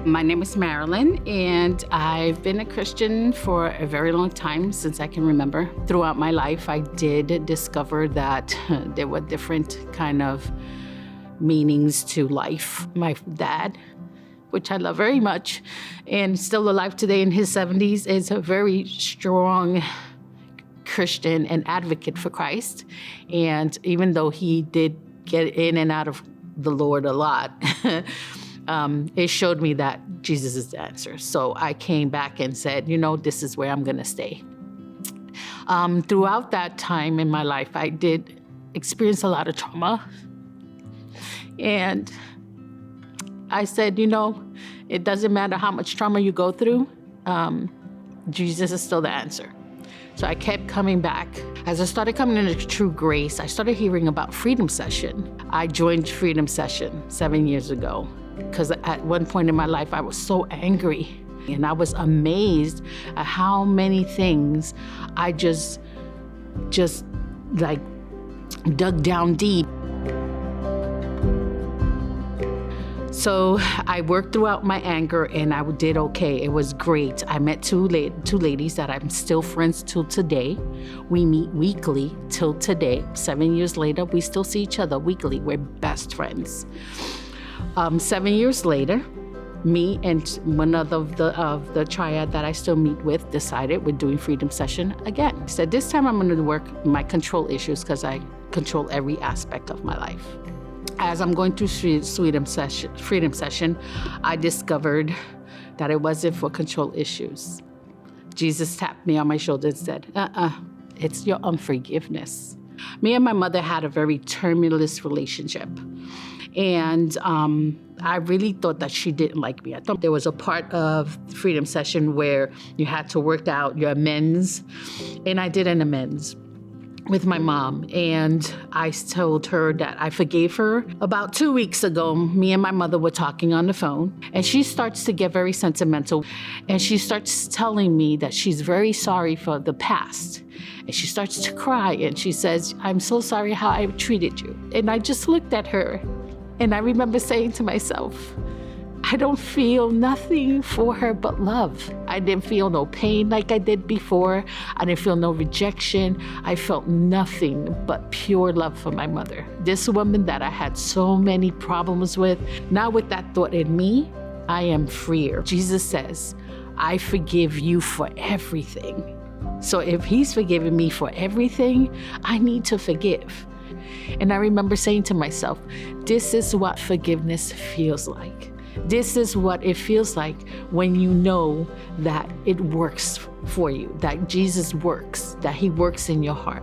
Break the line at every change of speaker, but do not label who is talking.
My name is Marilyn, and I've been a Christian for a very long time, since I can remember. Throughout my life, I did discover that there were different kind of meanings to life. My dad, which I love very much, and still alive today in his 70s, is a very strong Christian and advocate for Christ. And even though he did get in and out of the Lord a lot, it showed me that Jesus is the answer. So I came back and said, this is where I'm going to stay. Throughout that time in my life, I did experience a lot of trauma. And I said, it doesn't matter how much trauma you go through, Jesus is still the answer. So I kept coming back. As I started coming into true grace, I started hearing about Freedom Session. I joined Freedom Session 7 years ago because at one point in my life, I was so angry. And I was amazed at how many things I just like dug down deep. So I worked throughout my anger, and I did okay. It was great. I met two ladies that I'm still friends till today. We meet weekly till today. 7 years later, we still see each other weekly. We're best friends. 7 years later, me and one of the triad that I still meet with decided we're doing Freedom Session again. I said, this time I'm going to work my control issues because I control every aspect of my life. As I'm going through Freedom Session, I discovered that it wasn't for control issues. Jesus tapped me on my shoulder and said, it's your unforgiveness. Me and my mother had a very tumultuous relationship. And I really thought that she didn't like me. I thought there was a part of Freedom Session where you had to work out your amends. And I did an amends with my mom, and I told her that I forgave her. About 2 weeks ago, me and my mother were talking on the phone, and she starts to get very sentimental, and she starts telling me that she's very sorry for the past. And she starts to cry, and she says, I'm so sorry how I treated you. And I just looked at her, and I remember saying to myself, I don't feel nothing for her but love. I didn't feel no pain like I did before. I didn't feel no rejection. I felt nothing but pure love for my mother. This woman that I had so many problems with, now with that thought in me, I am freer. Jesus says, I forgive you for everything. So if he's forgiven me for everything, I need to forgive. And I remember saying to myself, this is what forgiveness feels like. This is what it feels like when you know that it works for you, that Jesus works, that he works in your heart.